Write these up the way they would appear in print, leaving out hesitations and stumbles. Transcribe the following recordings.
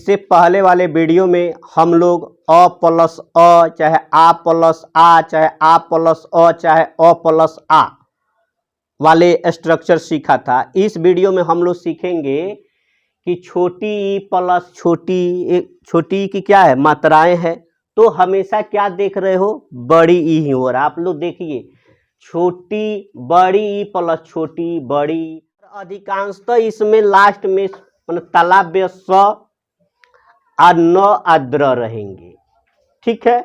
इससे पहले वाले वीडियो में हम लोग अ प्लस अ चाहे आ प्लस आ चाहे आ प्लस अ चाहे अ प्लस आ वाले स्ट्रक्चर सीखा था। इस वीडियो में हम लोग सीखेंगे कि छोटी ई प्लस छोटी ई की क्या है मात्राएं हैं। तो हमेशा क्या देख रहे हो, बड़ी ई ही हो रहा। आप लोग देखिए छोटी बड़ी ई प्लस छोटी बड़ी, अधिकांशतः इसमें लास्ट में तालव्य स और न आद्र रहेंगे। ठीक है,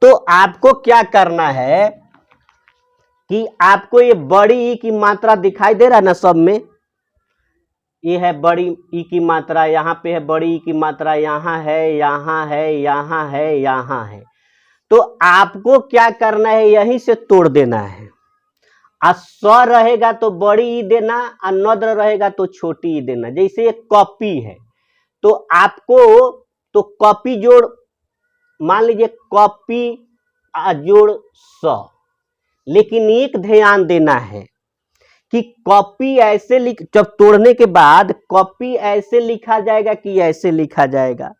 तो आपको क्या करना है कि आपको ये बड़ी ई की मात्रा दिखाई दे रहा है ना, सब में ये है बड़ी ई की मात्रा, यहाँ पे है बड़ी ई की मात्रा, यहाँ है यहाँ है यहाँ है यहाँ है। तो आपको क्या करना है, यहीं से तोड़ देना है। आ स रहेगा तो बड़ी ई देना और नद्र रहेगा तो छोटी ई देना। जैसे एक कॉपी है तो आपको तो कॉपी जोड़, मान लीजिए कॉपी जोड़ स, लेकिन एक ध्यान देना है कि कॉपी ऐसे लिख, जब तोड़ने के बाद कॉपी ऐसे लिखा जाएगा कि ऐसे लिखा जाएगा।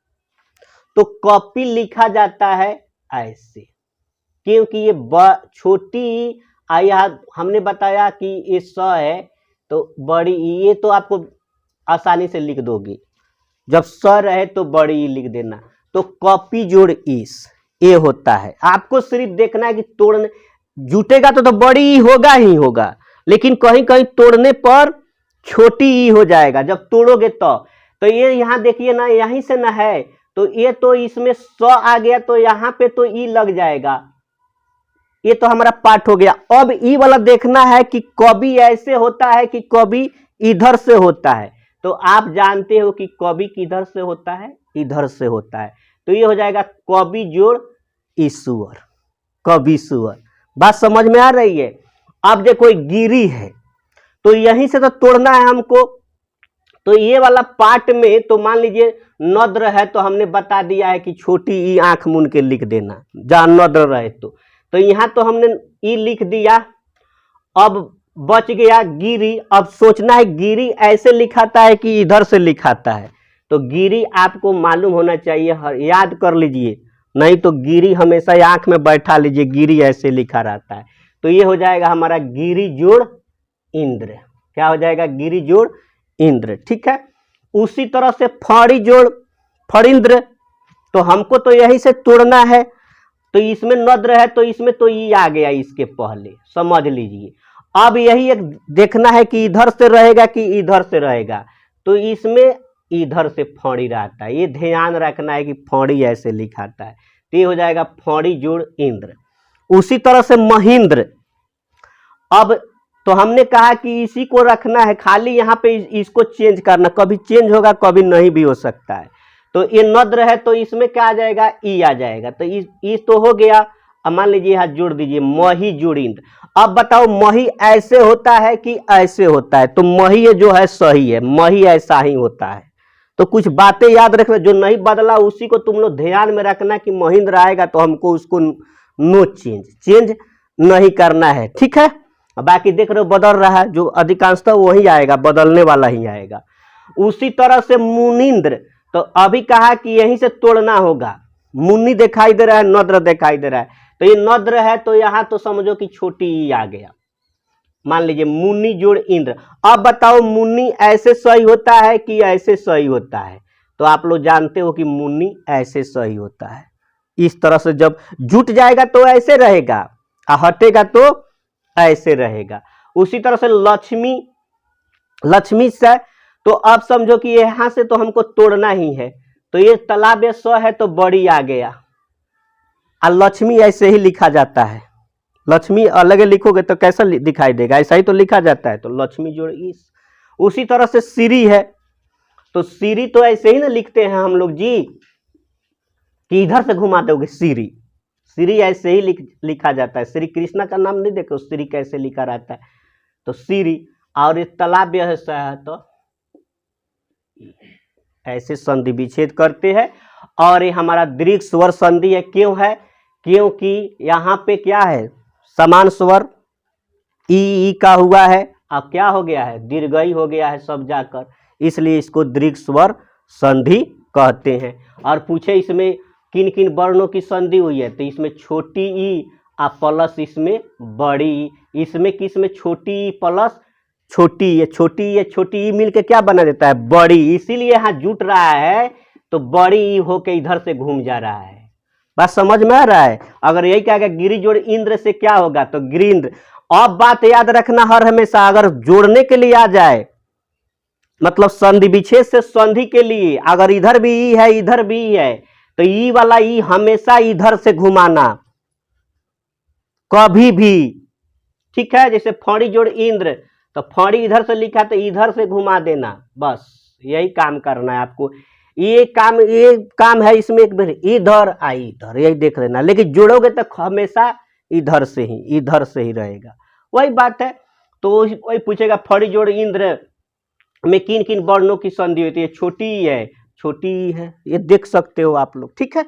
तो कॉपी लिखा जाता है ऐसे, क्योंकि ये छोटी यहाँ हमने बताया कि ये स है तो बड़ी ये तो आपको आसानी से लिख दोगे। जब स रहे तो बड़ी ई लिख देना। तो कॉपी जोड़ इस ये होता है। आपको सिर्फ देखना है कि तोड़ने जुटेगा तो बड़ी ई होगा ही होगा, लेकिन कहीं कहीं तोड़ने पर छोटी ई हो जाएगा जब तोड़ोगे तो ये यहाँ देखिए ना, यहीं से ना है तो ये तो इसमें स आ गया तो यहाँ पे तो ई लग जाएगा। ये तो हमारा पार्ट हो गया। अब ई वाला देखना है कि कभी ऐसे होता है कि कभी इधर से होता है। तो आप जानते हो कि कभी किधर से होता है, इधर से होता है। तो ये हो जाएगा कभी जोड़ ईश्वर, कभी सुअर। बात समझ में आ रही है। अब देखो गिरी है तो यहीं से तो तोड़ना है हमको। तो ये वाला पार्ट में तो मान लीजिए नद्र है तो हमने बता दिया है कि छोटी ई आंख मूंद के लिख देना जहां नद्र रहे तो यहाँ तो हमने ई लिख दिया। अब बच गया गिरी। अब सोचना है गिरी ऐसे लिखाता है कि इधर से लिखाता है। तो गिरी आपको मालूम होना चाहिए, याद कर लीजिए, नहीं तो गिरी हमेशा आंख में बैठा लीजिए, गिरी ऐसे लिखा रहता है। तो ये हो जाएगा हमारा गिरी जोड़ इंद्र। क्या हो जाएगा, गिरी जोड़ इंद्र। ठीक है, उसी तरह से फड़ी जोड़ फड़िंद्र। तो हमको तो यही से तोड़ना है। तो इसमें नद्र है तो इसमें तो ई आ गया इसके पहले, समझ लीजिए। अब यही एक देखना है कि इधर से रहेगा कि इधर से रहेगा। तो इसमें इधर से फड़ी रहता है, ये ध्यान रखना है कि फड़ी ऐसे लिखाता है। तो ये हो जाएगा फड़ी जोड़ इंद्र। उसी तरह से महेंद्र। अब तो हमने कहा कि इसी को रखना है, खाली यहाँ पे इसको चेंज करना, कभी चेंज होगा कभी नहीं भी हो सकता है। तो ये नद्र है तो इसमें क्या आ जाएगा, ई आ जाएगा। तो ई तो हो गया। अब मान लीजिए यहाँ जोड़ दीजिए मही जोड़ इंद्र। अब बताओ मही ऐसे होता है कि ऐसे होता है। तो मही ये जो है सही है, मही ऐसा ही होता है। तो कुछ बातें याद रखना, जो नहीं बदला उसी को तुम लोग ध्यान में रखना कि महेंद्र आएगा तो हमको उसको नो चेंज नहीं करना है। ठीक है, बाकी देख रहे हो बदल रहा है, जो अधिकांशतः वही आएगा, बदलने वाला ही आएगा। उसी तरह से मुनिंद्र। तो अभी कहा कि यहीं से तोड़ना होगा। मुन्नी दिखाई दे रहा है, नद्र दिखाई दे रहा है। तो ये नद्र है तो यहाँ तो समझो कि छोटी ई आ गया। मान लीजिए मुन्नी जोड़ इंद्र। अब बताओ मुन्नी ऐसे सही होता है कि ऐसे सही होता है। तो आप लोग जानते हो कि मुन्नी ऐसे सही होता है। इस तरह से जब जुट जाएगा तो ऐसे रहेगा और हटेगा तो ऐसे रहेगा। उसी तरह से लक्ष्मी से, तो अब समझो कि यहां से तो हमको तोड़ना ही है। तो ये तालव्य स है तो बड़ी आ गया। और लक्ष्मी ऐसे ही लिखा जाता है। लक्ष्मी अलग लिखोगे तो कैसा दिखाई देगा, ऐसा ही तो लिखा जाता है। तो लक्ष्मी जोड़ इस। उसी तरह से श्री है तो श्री तो ऐसे ही ना लिखते हैं हम लोग जी, कि इधर से घुमा दोगे श्री ऐसे ही लिखा जाता है। श्री कृष्ण का नाम नहीं देखो श्री कैसे लिखा रहता है। तो श्री। और ये तालव्य है तो ऐसे संधि विच्छेद करते हैं। और ये हमारा दीर्घ स्वर संधि है। क्यों है, क्योंकि यहाँ पे क्या है, समान स्वर ई का हुआ है। अब क्या हो गया है, दीर्घई हो गया है सब जाकर, इसलिए इसको दीर्घ स्वर संधि कहते हैं। और पूछे इसमें किन किन वर्णों की संधि हुई है, तो इसमें छोटी ई और प्लस इसमें बड़ी ई। इसमें किस में छोटी ई प्लस छोटी ई, छोटी ई मिलके क्या बना देता है, बड़ी। इसीलिए यहाँ जुट रहा है तो बड़ी ई होके इधर से घूम जा रहा है। बात समझ में आ रहा है। अगर यही कहा गिरी जोड़ इंद्र से क्या होगा, तो गिरिंद्र। अब बात याद रखना हर हमेशा, अगर जोड़ने के लिए आ जाए, मतलब संधि विच्छेद से संधि के लिए अगर इधर भी ई है इधर भी ई है, तो ई वाला ई हमेशा इधर से घुमाना कभी भी, ठीक है। जैसे फड़ी जोड़ इंद्र, तो फड़ी इधर से लिखा तो इधर से घुमा देना, बस यही काम करना है आपको। ये काम है इसमें, एक बार इधर आई इधर, यही देख लेना। लेकिन जोड़ोगे तो हमेशा इधर से ही रहेगा, वही बात है। तो वही पूछेगा फड़ी जोड़ इंद्र में किन किन वर्णों की संधि होती है, छोटी ई है, ये देख सकते हो आप लोग, ठीक है।